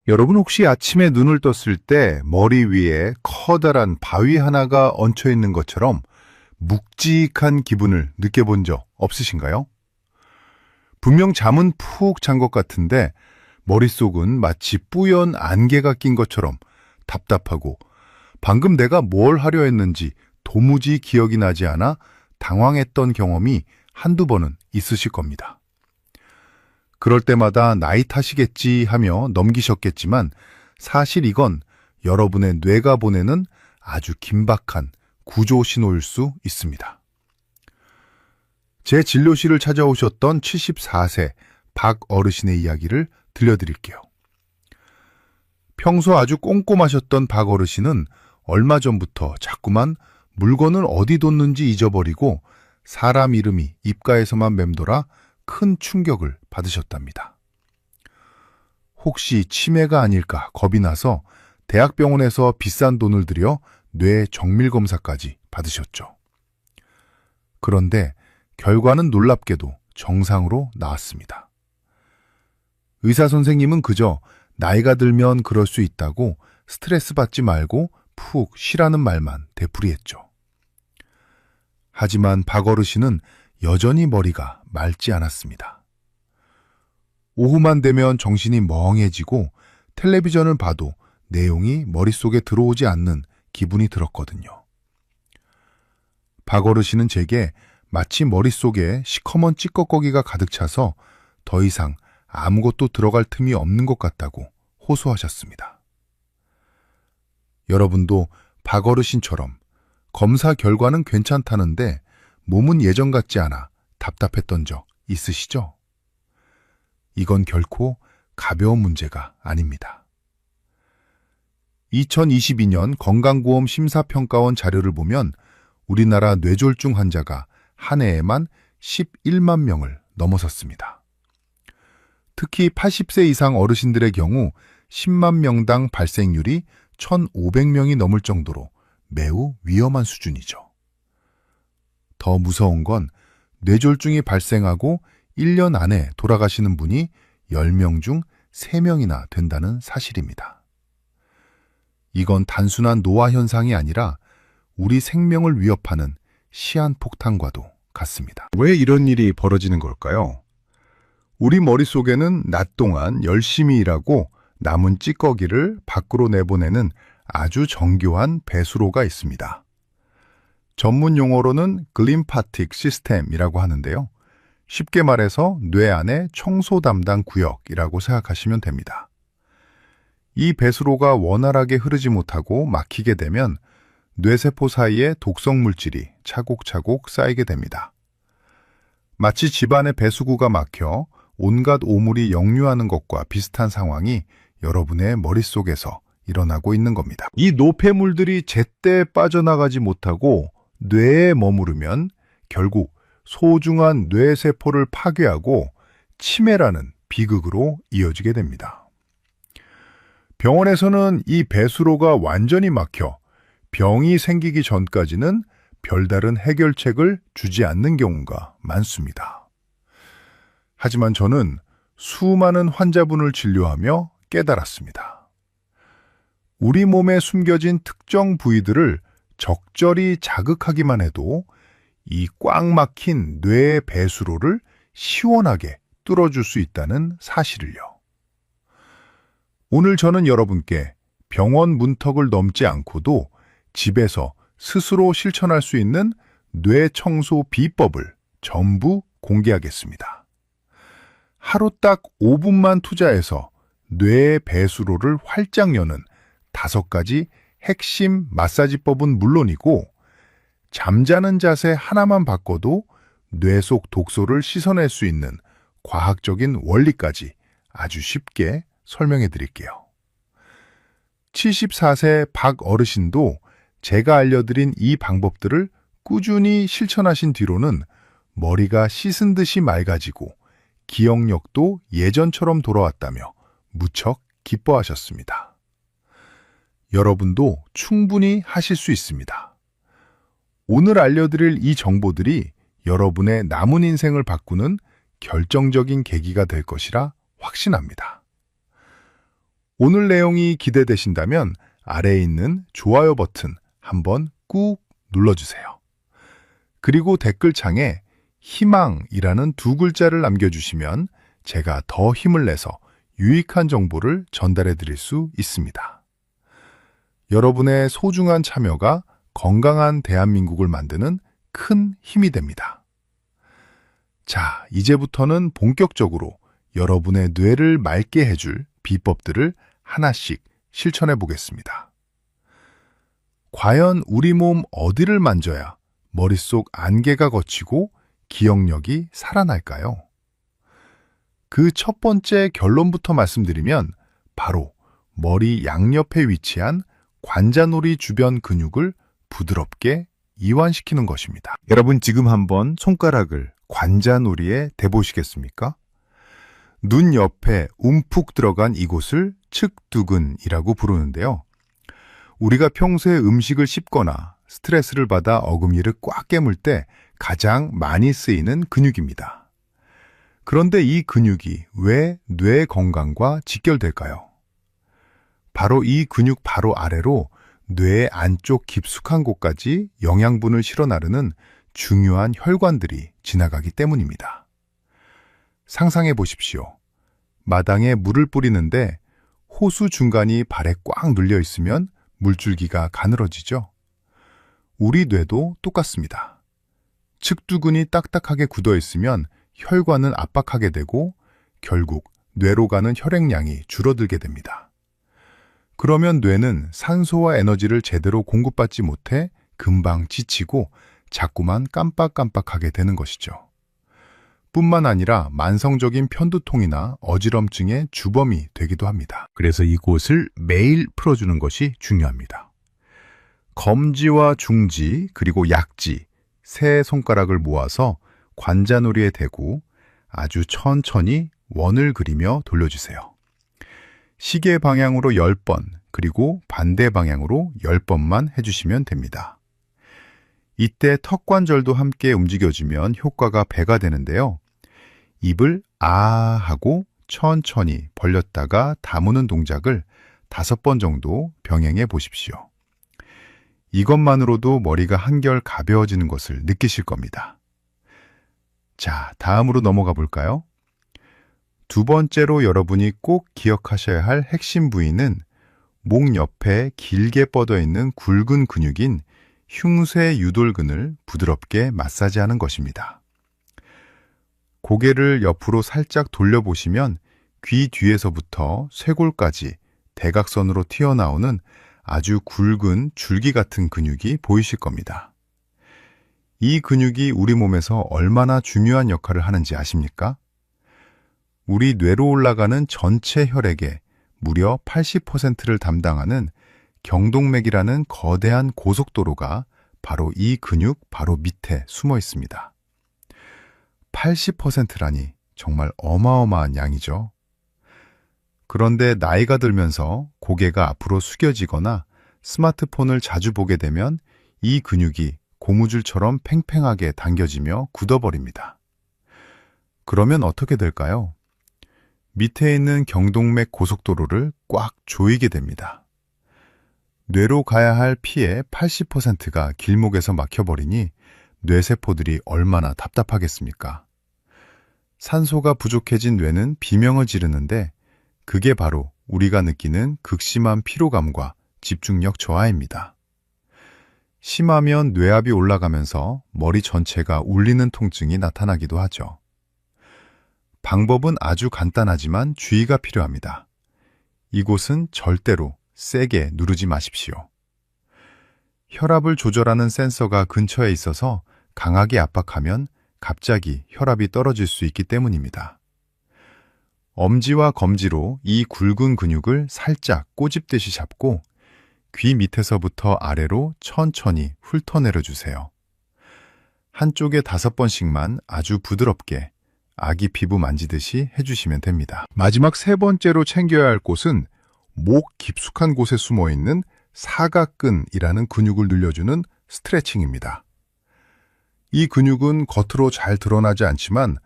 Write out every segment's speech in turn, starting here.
여러분 혹시 아침에 눈을 떴을 때 머리 위에 커다란 바위 하나가 얹혀 있는 것처럼 묵직한 기분을 느껴본 적 없으신가요? 분명 잠은 푹 잔 것 같은데 머릿속은 마치 뿌연 안개가 낀 것처럼 답답하고 방금 내가 뭘 하려 했는지 도무지 기억이 나지 않아 당황했던 경험이 한두 번은 있으실 겁니다. 그럴 때마다 나이 탓이겠지 하며 넘기셨겠지만 사실 이건 여러분의 뇌가 보내는 아주 긴박한 구조 신호일 수 있습니다. 제 진료실을 찾아오셨던 74세 박 어르신의 이야기를 들려드릴게요. 평소 아주 꼼꼼하셨던 박 어르신은 얼마 전부터 자꾸만 물건을 어디 뒀는지 잊어버리고 사람 이름이 입가에서만 맴돌아 큰 충격을 받으셨답니다. 혹시 치매가 아닐까 겁이 나서 대학병원에서 비싼 돈을 들여 뇌 정밀 검사까지 받으셨죠. 그런데 결과는 놀랍게도 정상으로 나왔습니다. 의사 선생님은 그저 나이가 들면 그럴 수 있다고 스트레스 받지 말고 푹 쉬라는 말만 되풀이했죠. 하지만 박 어르신은 여전히 머리가 맑지 않았습니다. 오후만 되면 정신이 멍해지고 텔레비전을 봐도 내용이 머릿속에 들어오지 않는 기분이 들었거든요. 박 어르신은 제게 마치 머릿속에 시커먼 찌꺼기가 가득 차서 더 이상 아무것도 들어갈 틈이 없는 것 같다고 호소하셨습니다. 여러분도 박 어르신처럼 검사 결과는 괜찮다는데 몸은 예전 같지 않아 답답했던 적 있으시죠? 이건 결코 가벼운 문제가 아닙니다. 2022년 건강보험 심사평가원 자료를 보면 우리나라 뇌졸중 환자가 한 해에만 11만 명을 넘어섰습니다. 특히 80세 이상 어르신들의 경우 10만 명당 발생률이 1,500명이 넘을 정도로 매우 위험한 수준이죠. 더 무서운 건 뇌졸중이 발생하고 1년 안에 돌아가시는 분이 10명 중 3명이나 된다는 사실입니다. 이건 단순한 노화 현상이 아니라 우리 생명을 위협하는 시한폭탄과도 같습니다. 왜 이런 일이 벌어지는 걸까요? 우리 머릿속에는 낮 동안 열심히 일하고 남은 찌꺼기를 밖으로 내보내는 아주 정교한 배수로가 있습니다. 전문 용어로는 글림파틱 시스템이라고 하는데요. 쉽게 말해서 뇌 안의 청소 담당 구역이라고 생각하시면 됩니다. 이 배수로가 원활하게 흐르지 못하고 막히게 되면 뇌세포 사이에 독성 물질이 차곡차곡 쌓이게 됩니다. 마치 집안의 배수구가 막혀 온갖 오물이 역류하는 것과 비슷한 상황이 여러분의 머릿속에서 일어나고 있는 겁니다. 이 노폐물들이 제때 빠져나가지 못하고 뇌에 머무르면 결국 소중한 뇌세포를 파괴하고 치매라는 비극으로 이어지게 됩니다. 병원에서는 이 배수로가 완전히 막혀 병이 생기기 전까지는 별다른 해결책을 주지 않는 경우가 많습니다. 하지만 저는 수많은 환자분을 진료하며 깨달았습니다. 우리 몸에 숨겨진 특정 부위들을 적절히 자극하기만 해도 이 꽉 막힌 뇌의 배수로를 시원하게 뚫어줄 수 있다는 사실을요. 오늘 저는 여러분께 병원 문턱을 넘지 않고도 집에서 스스로 실천할 수 있는 뇌 청소 비법을 전부 공개하겠습니다. 하루 딱 5분만 투자해서 뇌의 배수로를 활짝 여는 5가지 핵심 마사지법은 물론이고 잠자는 자세 하나만 바꿔도 뇌 속 독소를 씻어낼 수 있는 과학적인 원리까지 아주 쉽게 설명해 드릴게요. 74세 박 어르신도 제가 알려드린 이 방법들을 꾸준히 실천하신 뒤로는 머리가 씻은 듯이 맑아지고 기억력도 예전처럼 돌아왔다며 무척 기뻐하셨습니다. 여러분도 충분히 하실 수 있습니다. 오늘 알려드릴 이 정보들이 여러분의 남은 인생을 바꾸는 결정적인 계기가 될 것이라 확신합니다. 오늘 내용이 기대되신다면 아래에 있는 좋아요 버튼 한번 꾹 눌러주세요. 그리고 댓글창에 희망이라는 두 글자를 남겨주시면 제가 더 힘을 내서 유익한 정보를 전달해 드릴 수 있습니다. 여러분의 소중한 참여가 건강한 대한민국을 만드는 큰 힘이 됩니다. 자, 이제부터는 본격적으로 여러분의 뇌를 맑게 해줄 비법들을 하나씩 실천해 보겠습니다. 과연 우리 몸 어디를 만져야 머릿속 안개가 걷히고 기억력이 살아날까요? 그 첫 번째 결론부터 말씀드리면 바로 머리 양옆에 위치한 관자놀이 주변 근육을 부드럽게 이완시키는 것입니다. 여러분 지금 한번 손가락을 관자놀이에 대보시겠습니까? 눈 옆에 움푹 들어간 이곳을 측두근이라고 부르는데요. 우리가 평소에 음식을 씹거나 스트레스를 받아 어금니를 꽉 깨물 때 가장 많이 쓰이는 근육입니다. 그런데 이 근육이 왜 뇌 건강과 직결될까요? 바로 이 근육 바로 아래로 뇌의 안쪽 깊숙한 곳까지 영양분을 실어 나르는 중요한 혈관들이 지나가기 때문입니다. 상상해 보십시오. 마당에 물을 뿌리는데 호수 중간이 발에 꽉 눌려 있으면 물줄기가 가늘어지죠. 우리 뇌도 똑같습니다. 측두근이 딱딱하게 굳어 있으면 혈관은 압박하게 되고 결국 뇌로 가는 혈액량이 줄어들게 됩니다. 그러면 뇌는 산소와 에너지를 제대로 공급받지 못해 금방 지치고 자꾸만 깜빡깜빡하게 되는 것이죠. 뿐만 아니라 만성적인 편두통이나 어지럼증의 주범이 되기도 합니다. 그래서 이곳을 매일 풀어주는 것이 중요합니다. 검지와 중지 그리고 약지 세 손가락을 모아서 관자놀이에 대고 아주 천천히 원을 그리며 돌려주세요. 시계 방향으로 10번 그리고 반대 방향으로 10번만 해주시면 됩니다. 이때 턱관절도 함께 움직여주면 효과가 배가 되는데요. 입을 아 하고 천천히 벌렸다가 다무는 동작을 5번 정도 병행해 보십시오. 이것만으로도 머리가 한결 가벼워지는 것을 느끼실 겁니다. 자, 다음으로 넘어가 볼까요? 두 번째로 여러분이 꼭 기억하셔야 할 핵심 부위는 목 옆에 길게 뻗어 있는 굵은 근육인 흉쇄 유돌근을 부드럽게 마사지하는 것입니다. 고개를 옆으로 살짝 돌려보시면 귀 뒤에서부터 쇄골까지 대각선으로 튀어나오는 아주 굵은 줄기 같은 근육이 보이실 겁니다. 이 근육이 우리 몸에서 얼마나 중요한 역할을 하는지 아십니까? 우리 뇌로 올라가는 전체 혈액의 무려 80%를 담당하는 경동맥이라는 거대한 고속도로가 바로 이 근육 바로 밑에 숨어 있습니다. 80%라니 정말 어마어마한 양이죠. 그런데 나이가 들면서 고개가 앞으로 숙여지거나 스마트폰을 자주 보게 되면 이 근육이 고무줄처럼 팽팽하게 당겨지며 굳어버립니다. 그러면 어떻게 될까요? 밑에 있는 경동맥 고속도로를 꽉 조이게 됩니다. 뇌로 가야 할 피의 80%가 길목에서 막혀버리니 뇌세포들이 얼마나 답답하겠습니까? 산소가 부족해진 뇌는 비명을 지르는데 그게 바로 우리가 느끼는 극심한 피로감과 집중력 저하입니다. 심하면 뇌압이 올라가면서 머리 전체가 울리는 통증이 나타나기도 하죠. 방법은 아주 간단하지만 주의가 필요합니다. 이곳은 절대로 세게 누르지 마십시오. 혈압을 조절하는 센서가 근처에 있어서 강하게 압박하면 갑자기 혈압이 떨어질 수 있기 때문입니다. 엄지와 검지로 이 굵은 근육을 살짝 꼬집듯이 잡고 귀 밑에서부터 아래로 천천히 훑어내려 주세요. 한쪽에 5번씩만 아주 부드럽게 아기 피부 만지듯이 해주시면 됩니다. 마지막 3번째로 챙겨야 할 곳은 목 깊숙한 곳에 숨어있는 사각근이라는 근육을 늘려주는 스트레칭입니다. 이 근육은 겉으로 잘 드러나지 않지만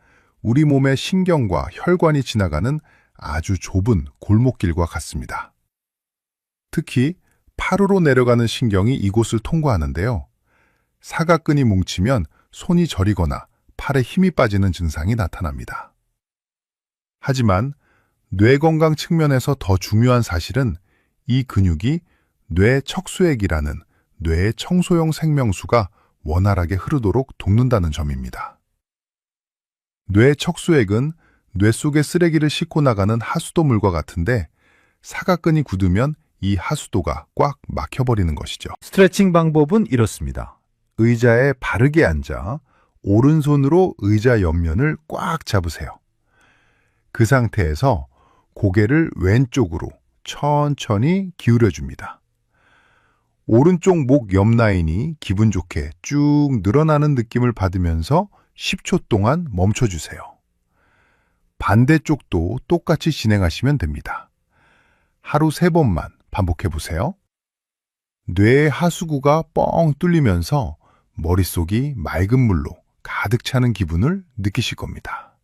우리 몸의 신경과 혈관이 지나가는 아주 좁은 골목길과 같습니다. 특히 팔으로 내려가는 신경이 이곳을 통과하는데요. 사각근이 뭉치면 손이 저리거나 팔에 힘이 빠지는 증상이 나타납니다. 하지만 뇌 건강 측면에서 더 중요한 사실은 이 근육이 뇌 척수액이라는 뇌의 청소용 생명수가 원활하게 흐르도록 돕는다는 점입니다. 뇌 척수액은 뇌 속의 쓰레기를 싣고 나가는 하수도물과 같은데 사각근이 굳으면 이 하수도가 꽉 막혀버리는 것이죠. 스트레칭 방법은 이렇습니다. 의자에 바르게 앉아 오른손으로 의자 옆면을 꽉 잡으세요. 그 상태에서 고개를 왼쪽으로 천천히 기울여줍니다. 오른쪽 목 옆 라인이 기분 좋게 쭉 늘어나는 느낌을 받으면서 10초 동안 멈춰주세요. 반대쪽도 똑같이 진행하시면 됩니다. 하루 3번만 반복해보세요. 뇌의 하수구가 뻥 뚫리면서 머릿속이 맑은 물로 가득 차는 기분을 느끼실 겁니다.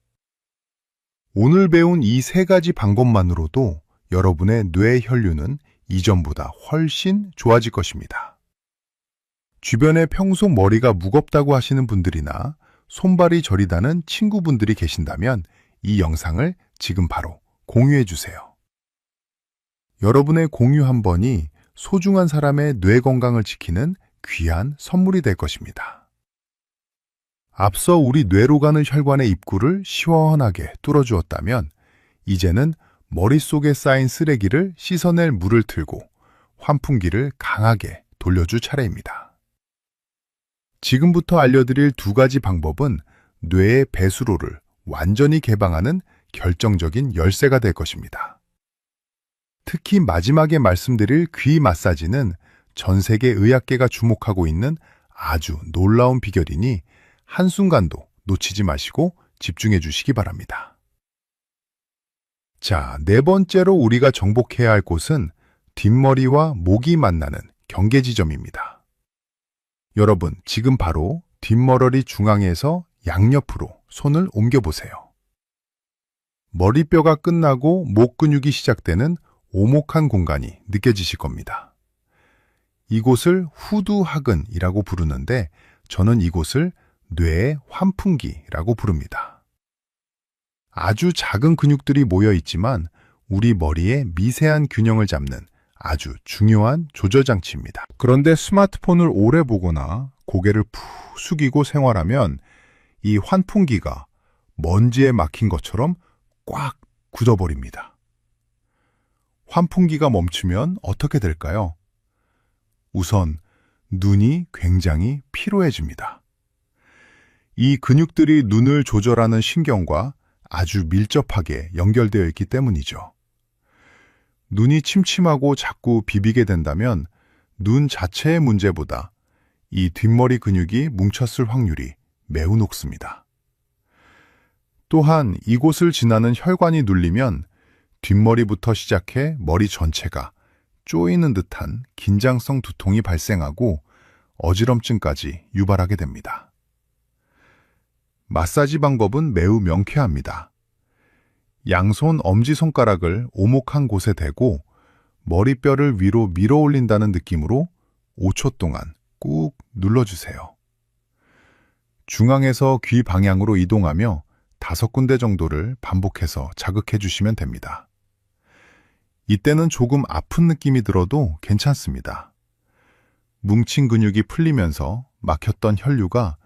오늘 배운 이 3가지 방법만으로도 여러분의 뇌 혈류는 이전보다 훨씬 좋아질 것입니다. 주변에 평소 머리가 무겁다고 하시는 분들이나 손발이 저리다는 친구분들이 계신다면 이 영상을 지금 바로 공유해 주세요. 여러분의 공유 한 번이 소중한 사람의 뇌 건강을 지키는 귀한 선물이 될 것입니다. 앞서 우리 뇌로 가는 혈관의 입구를 시원하게 뚫어주었다면 이제는 머릿속에 쌓인 쓰레기를 씻어낼 물을 틀고 환풍기를 강하게 돌려줄 차례입니다. 지금부터 알려드릴 2가지 방법은 뇌의 배수로를 완전히 개방하는 결정적인 열쇠가 될 것입니다. 특히 마지막에 말씀드릴 귀 마사지는 전 세계 의학계가 주목하고 있는 아주 놀라운 비결이니 한순간도 놓치지 마시고 집중해 주시기 바랍니다. 자, 4번째로 우리가 정복해야 할 곳은 뒷머리와 목이 만나는 경계 지점입니다. 여러분, 지금 바로 뒷머리 중앙에서 양옆으로 손을 옮겨보세요. 머리뼈가 끝나고 목 근육이 시작되는 오목한 공간이 느껴지실 겁니다. 이곳을 후두하근이라고 부르는데 저는 이곳을 뇌의 환풍기라고 부릅니다. 아주 작은 근육들이 모여 있지만 우리 머리의 미세한 균형을 잡는 아주 중요한 조절장치입니다. 그런데 스마트폰을 오래 보거나 고개를 푹 숙이고 생활하면 이 환풍기가 먼지에 막힌 것처럼 꽉 굳어버립니다. 환풍기가 멈추면 어떻게 될까요? 우선 눈이 굉장히 피로해집니다. 이 근육들이 눈을 조절하는 신경과 아주 밀접하게 연결되어 있기 때문이죠. 눈이 침침하고 자꾸 비비게 된다면 눈 자체의 문제보다 이 뒷머리 근육이 뭉쳤을 확률이 매우 높습니다. 또한 이곳을 지나는 혈관이 눌리면 뒷머리부터 시작해 머리 전체가 쪼이는 듯한 긴장성 두통이 발생하고 어지럼증까지 유발하게 됩니다. 마사지 방법은 매우 명쾌합니다. 양손 엄지손가락을 오목한 곳에 대고 머리뼈를 위로 밀어 올린다는 느낌으로 5초 동안 꾹 눌러주세요. 중앙에서 귀 방향으로 이동하며 5군데 정도를 반복해서 자극해 주시면 됩니다. 이때는 조금 아픈 느낌이 들어도 괜찮습니다. 뭉친 근육이 풀리면서 막혔던 혈류가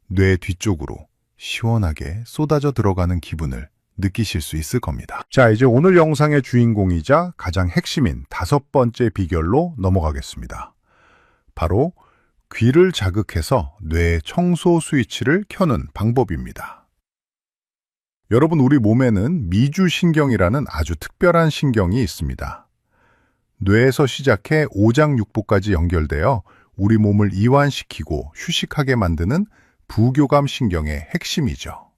뇌 뒤쪽으로 시원하게 쏟아져 들어가는 기분을 느끼실 수 있을 겁니다. 자, 이제 오늘 영상의 주인공이자 가장 핵심인 5번째 비결로 넘어가겠습니다. 바로 귀를 자극해서 뇌 청소 스위치를 켜는 방법입니다. 여러분, 우리 몸에는 미주신경이라는 아주 특별한 신경이 있습니다. 뇌에서 시작해 오장육부까지 연결되어 우리 몸을 이완시키고 휴식하게 만드는 부교감 신경의 핵심이죠.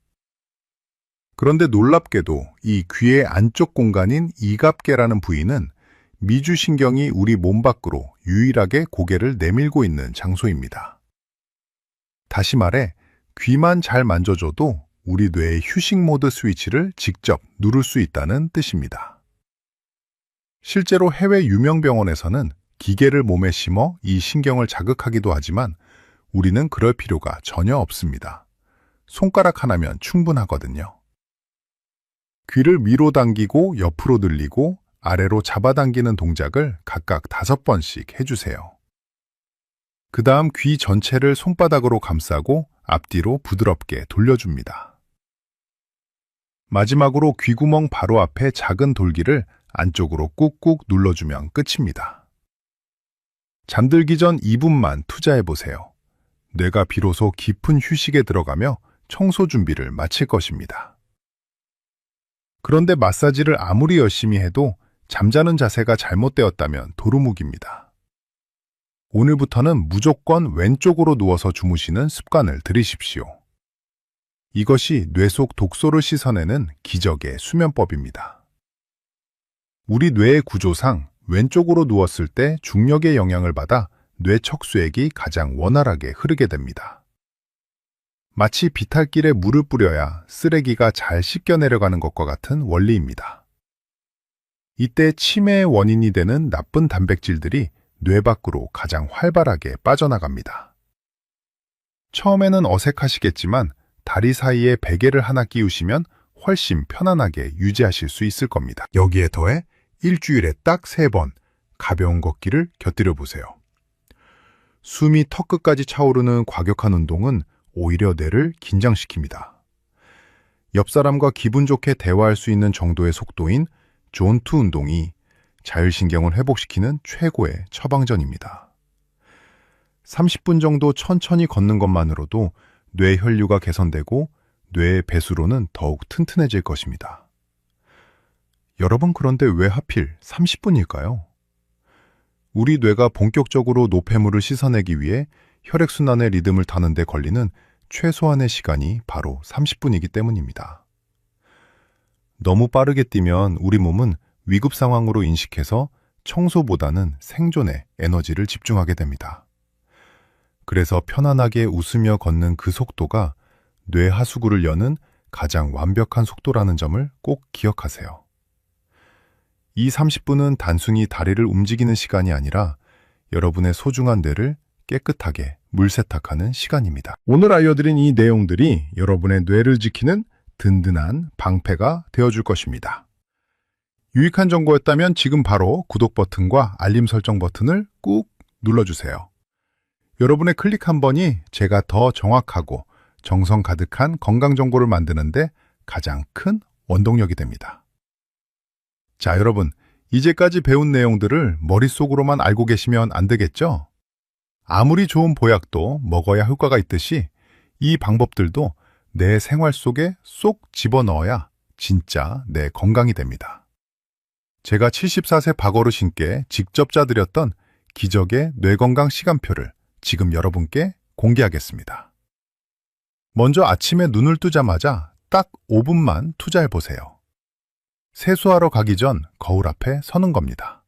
그런데 놀랍게도 이 귀의 안쪽 공간인 이갑계라는 부위는 미주신경이 우리 몸 밖으로 유일하게 고개를 내밀고 있는 장소입니다. 다시 말해, 귀만 잘 만져줘도 우리 뇌의 휴식 모드 스위치를 직접 누를 수 있다는 뜻입니다. 실제로 해외 유명 병원에서는 기계를 몸에 심어 이 신경을 자극하기도 하지만 우리는 그럴 필요가 전혀 없습니다. 손가락 하나면 충분하거든요. 귀를 위로 당기고 옆으로 늘리고 아래로 잡아당기는 동작을 각각 5번씩 해주세요. 그 다음 귀 전체를 손바닥으로 감싸고 앞뒤로 부드럽게 돌려줍니다. 마지막으로 귀구멍 바로 앞에 작은 돌기를 안쪽으로 꾹꾹 눌러주면 끝입니다. 잠들기 전 2분만 투자해보세요. 뇌가 비로소 깊은 휴식에 들어가며 청소 준비를 마칠 것입니다. 그런데 마사지를 아무리 열심히 해도 잠자는 자세가 잘못되었다면 도루묵입니다. 오늘부터는 무조건 왼쪽으로 누워서 주무시는 습관을 들이십시오. 이것이 뇌 속 독소를 씻어내는 기적의 수면법입니다. 우리 뇌의 구조상 왼쪽으로 누웠을 때 중력의 영향을 받아 뇌 척수액이 가장 원활하게 흐르게 됩니다. 마치 비탈길에 물을 뿌려야 쓰레기가 잘 씻겨 내려가는 것과 같은 원리입니다. 이때 치매의 원인이 되는 나쁜 단백질들이 뇌 밖으로 가장 활발하게 빠져나갑니다. 처음에는 어색하시겠지만 다리 사이에 베개를 하나 끼우시면 훨씬 편안하게 유지하실 수 있을 겁니다. 여기에 더해 일주일에 딱 3번 가벼운 걷기를 곁들여 보세요. 숨이 턱끝까지 차오르는 과격한 운동은 오히려 뇌를 긴장시킵니다. 옆 사람과 기분 좋게 대화할 수 있는 정도의 속도인 존투 운동이 자율신경을 회복시키는 최고의 처방전입니다. 30분 정도 천천히 걷는 것만으로도 뇌 혈류가 개선되고 뇌의 배수로는 더욱 튼튼해질 것입니다. 여러분, 그런데 왜 하필 30분일까요? 우리 뇌가 본격적으로 노폐물을 씻어내기 위해 혈액순환의 리듬을 타는 데 걸리는 최소한의 시간이 바로 30분이기 때문입니다. 너무 빠르게 뛰면 우리 몸은 위급 상황으로 인식해서 청소보다는 생존에 에너지를 집중하게 됩니다. 그래서 편안하게 웃으며 걷는 그 속도가 뇌 하수구를 여는 가장 완벽한 속도라는 점을 꼭 기억하세요. 이 30분은 단순히 다리를 움직이는 시간이 아니라 여러분의 소중한 뇌를 깨끗하게 물세탁하는 시간입니다. 오늘 알려드린 이 내용들이 여러분의 뇌를 지키는 든든한 방패가 되어줄 것입니다. 유익한 정보였다면 지금 바로 구독 버튼과 알림 설정 버튼을 꾹 눌러주세요. 여러분의 클릭 한 번이 제가 더 정확하고 정성 가득한 건강 정보를 만드는데 가장 큰 원동력이 됩니다. 자, 여러분, 이제까지 배운 내용들을 머릿속으로만 알고 계시면 안 되겠죠? 아무리 좋은 보약도 먹어야 효과가 있듯이 이 방법들도 내 생활 속에 쏙 집어넣어야 진짜 내 건강이 됩니다. 제가 74세 박어르신께 직접 짜드렸던 기적의 뇌건강 시간표를 지금 여러분께 공개하겠습니다. 먼저 아침에 눈을 뜨자마자 딱 5분만 투자해보세요. 세수하러 가기 전 거울 앞에 서는 겁니다.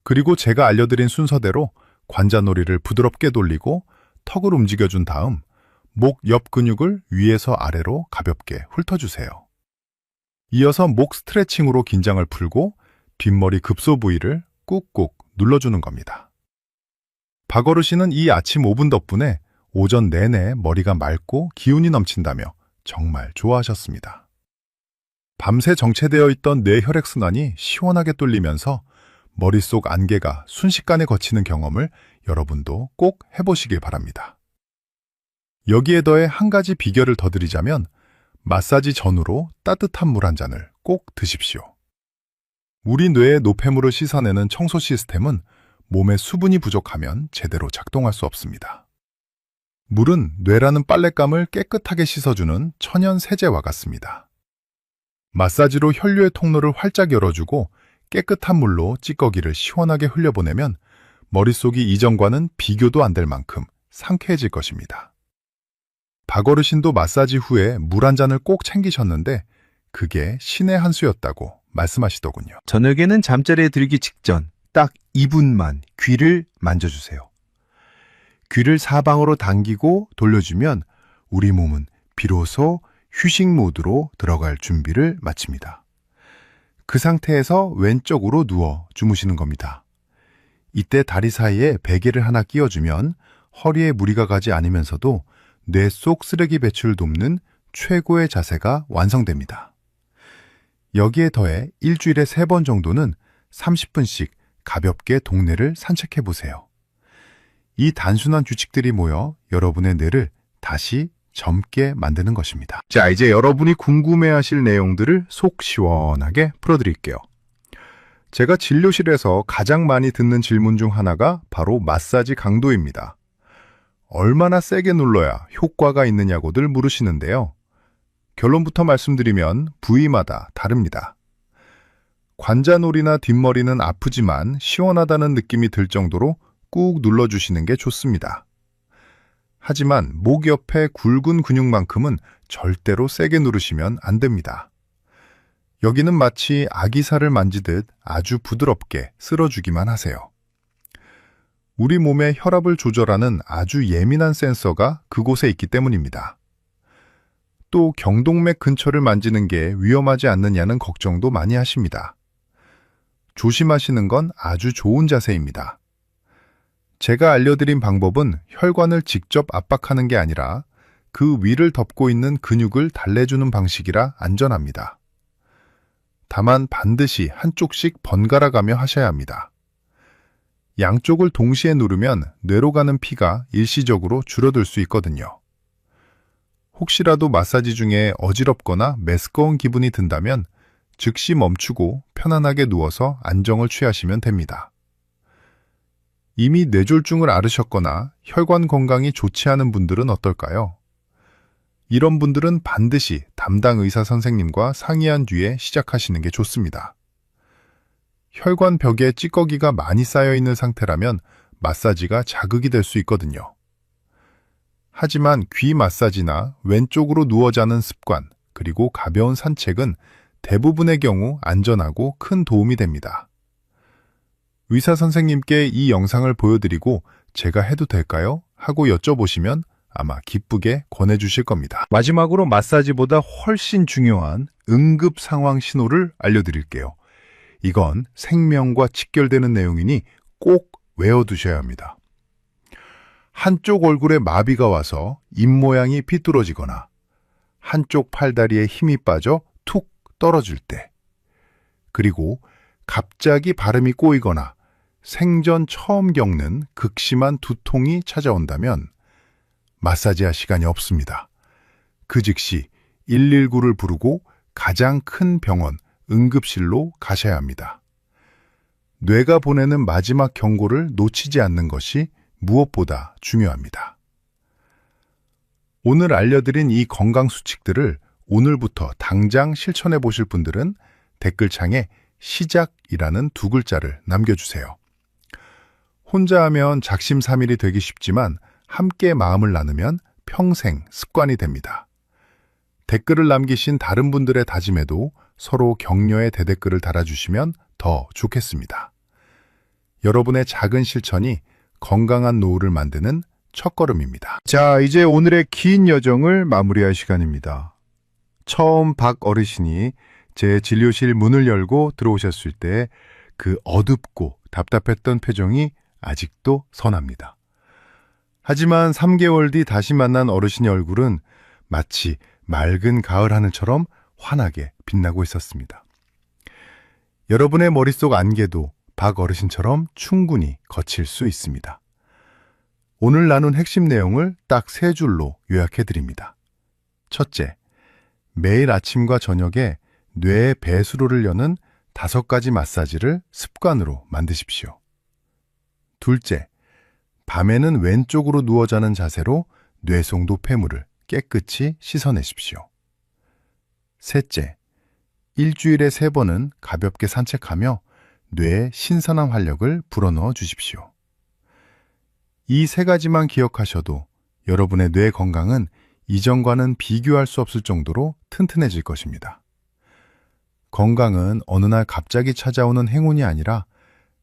그리고 제가 알려드린 순서대로 관자놀이를 부드럽게 돌리고 턱을 움직여준 다음 목 옆 근육을 위에서 아래로 가볍게 훑어주세요. 이어서 목 스트레칭으로 긴장을 풀고 뒷머리 급소 부위를 꾹꾹 눌러주는 겁니다. 박어르신은 이 아침 5분 덕분에 오전 내내 머리가 맑고 기운이 넘친다며 정말 좋아하셨습니다. 밤새 정체되어 있던 뇌 혈액순환이 시원하게 뚫리면서 머릿속 안개가 순식간에 거치는 경험을 여러분도 꼭 해보시길 바랍니다. 여기에 더해 한 가지 비결을 더 드리자면 마사지 전후로 따뜻한 물 한 잔을 꼭 드십시오. 우리 뇌의 노폐물을 씻어내는 청소 시스템은 몸에 수분이 부족하면 제대로 작동할 수 없습니다. 물은 뇌라는 빨랫감을 깨끗하게 씻어주는 천연 세제와 같습니다. 마사지로 혈류의 통로를 활짝 열어주고 깨끗한 물로 찌꺼기를 시원하게 흘려보내면 머릿속이 이전과는 비교도 안 될 만큼 상쾌해질 것입니다. 박어르신도 마사지 후에 물 한 잔을 꼭 챙기셨는데 그게 신의 한 수였다고 말씀하시더군요. 저녁에는 잠자리에 들기 직전 딱 2분만 귀를 만져주세요. 귀를 사방으로 당기고 돌려주면 우리 몸은 비로소 휴식 모드로 들어갈 준비를 마칩니다. 그 상태에서 왼쪽으로 누워 주무시는 겁니다. 이때 다리 사이에 베개를 하나 끼워주면 허리에 무리가 가지 않으면서도 뇌 속 쓰레기 배출을 돕는 최고의 자세가 완성됩니다. 여기에 더해 일주일에 3번 정도는 30분씩 가볍게 동네를 산책해 보세요. 이 단순한 규칙들이 모여 여러분의 뇌를 다시 젊게 만드는 것입니다. 자, 이제 여러분이 궁금해하실 내용들을 속 시원하게 풀어드릴게요. 제가 진료실에서 가장 많이 듣는 질문 중 하나가 바로 마사지 강도입니다. 얼마나 세게 눌러야 효과가 있느냐고들 물으시는데요. 결론부터 말씀드리면 부위마다 다릅니다. 관자놀이나 뒷머리는 아프지만 시원하다는 느낌이 들 정도로 꾹 눌러주시는 게 좋습니다. 하지만 목 옆에 굵은 근육만큼은 절대로 세게 누르시면 안 됩니다. 여기는 마치 아기살을 만지듯 아주 부드럽게 쓸어주기만 하세요. 우리 몸의 혈압을 조절하는 아주 예민한 센서가 그곳에 있기 때문입니다. 또 경동맥 근처를 만지는 게 위험하지 않느냐는 걱정도 많이 하십니다. 조심하시는 건 아주 좋은 자세입니다. 제가 알려드린 방법은 혈관을 직접 압박하는 게 아니라 그 위를 덮고 있는 근육을 달래주는 방식이라 안전합니다. 다만 반드시 한쪽씩 번갈아 가며 하셔야 합니다. 양쪽을 동시에 누르면 뇌로 가는 피가 일시적으로 줄어들 수 있거든요. 혹시라도 마사지 중에 어지럽거나 메스꺼운 기분이 든다면 즉시 멈추고 편안하게 누워서 안정을 취하시면 됩니다. 이미 뇌졸중을 앓으셨거나 혈관 건강이 좋지 않은 분들은 어떨까요? 이런 분들은 반드시 담당 의사 선생님과 상의한 뒤에 시작하시는 게 좋습니다. 혈관 벽에 찌꺼기가 많이 쌓여 있는 상태라면 마사지가 자극이 될 수 있거든요. 하지만 귀 마사지나 왼쪽으로 누워 자는 습관, 그리고 가벼운 산책은 대부분의 경우 안전하고 큰 도움이 됩니다. 의사 선생님께 이 영상을 보여드리고 제가 해도 될까요? 하고 여쭤보시면 아마 기쁘게 권해주실 겁니다. 마지막으로 마사지보다 훨씬 중요한 응급 상황 신호를 알려드릴게요. 이건 생명과 직결되는 내용이니 꼭 외워두셔야 합니다. 한쪽 얼굴에 마비가 와서 입모양이 삐뚤어지거나 한쪽 팔다리에 힘이 빠져 툭 떨어질 때, 그리고 갑자기 발음이 꼬이거나 생전 처음 겪는 극심한 두통이 찾아온다면 마사지할 시간이 없습니다. 그 즉시 119를 부르고 가장 큰 병원, 응급실로 가셔야 합니다. 뇌가 보내는 마지막 경고를 놓치지 않는 것이 무엇보다 중요합니다. 오늘 알려드린 이 건강 수칙들을 오늘부터 당장 실천해 보실 분들은 댓글창에 시작이라는 2글자를 남겨주세요. 혼자 하면 작심삼일이 되기 쉽지만 함께 마음을 나누면 평생 습관이 됩니다. 댓글을 남기신 다른 분들의 다짐에도 서로 격려의 대댓글을 달아주시면 더 좋겠습니다. 여러분의 작은 실천이 건강한 노후를 만드는 첫걸음입니다. 자, 이제 오늘의 긴 여정을 마무리할 시간입니다. 처음 박 어르신이 제 진료실 문을 열고 들어오셨을 때 그 어둡고 답답했던 표정이 아직도 선합니다. 하지만 3개월 뒤 다시 만난 어르신의 얼굴은 마치 맑은 가을 하늘처럼 환하게 빛나고 있었습니다. 여러분의 머릿속 안개도 박 어르신처럼 충분히 거칠 수 있습니다. 오늘 나눈 핵심 내용을 딱 3줄로 요약해 드립니다. 첫째, 매일 아침과 저녁에 뇌의 배수로를 여는 5가지 마사지를 습관으로 만드십시오. 둘째, 밤에는 왼쪽으로 누워 자는 자세로 뇌 속 노폐물을 깨끗이 씻어내십시오. 셋째, 일주일에 3번은 가볍게 산책하며 뇌에 신선한 활력을 불어넣어 주십시오. 이 3가지만 기억하셔도 여러분의 뇌 건강은 이전과는 비교할 수 없을 정도로 튼튼해질 것입니다. 건강은 어느 날 갑자기 찾아오는 행운이 아니라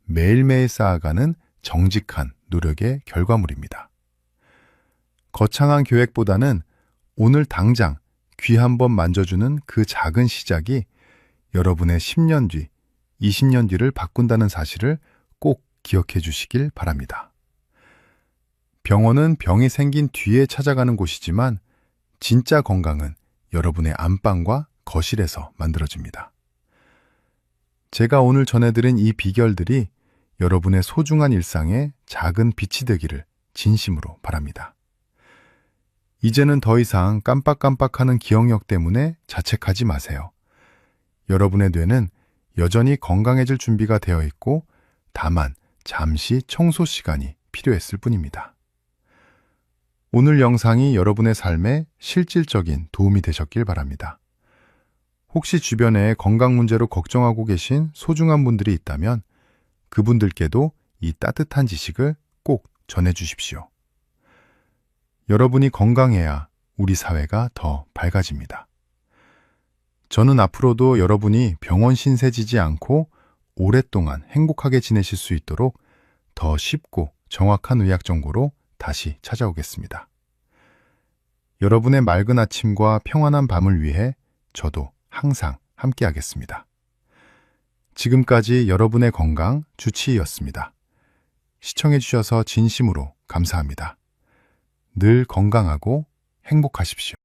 매일매일 쌓아가는 정직한 노력의 결과물입니다. 거창한 계획보다는 오늘 당장 귀 한번 만져주는 그 작은 시작이 여러분의 10년 뒤, 20년 뒤를 바꾼다는 사실을 꼭 기억해 주시길 바랍니다. 병원은 병이 생긴 뒤에 찾아가는 곳이지만 진짜 건강은 여러분의 안방과 거실에서 만들어집니다. 제가 오늘 전해드린 이 비결들이 여러분의 소중한 일상에 작은 빛이 되기를 진심으로 바랍니다. 이제는 더 이상 깜빡깜빡하는 기억력 때문에 자책하지 마세요. 여러분의 뇌는 여전히 건강해질 준비가 되어 있고 다만 잠시 청소 시간이 필요했을 뿐입니다. 오늘 영상이 여러분의 삶에 실질적인 도움이 되셨길 바랍니다. 혹시 주변에 건강 문제로 걱정하고 계신 소중한 분들이 있다면 그분들께도 이 따뜻한 지식을 꼭 전해주십시오. 여러분이 건강해야 우리 사회가 더 밝아집니다. 저는 앞으로도 여러분이 병원 신세지지 않고 오랫동안 행복하게 지내실 수 있도록 더 쉽고 정확한 의학 정보로 다시 찾아오겠습니다. 여러분의 맑은 아침과 평안한 밤을 위해 저도 항상 함께하겠습니다. 지금까지 여러분의 건강 주치의였습니다. 시청해주셔서 진심으로 감사합니다. 늘 건강하고 행복하십시오.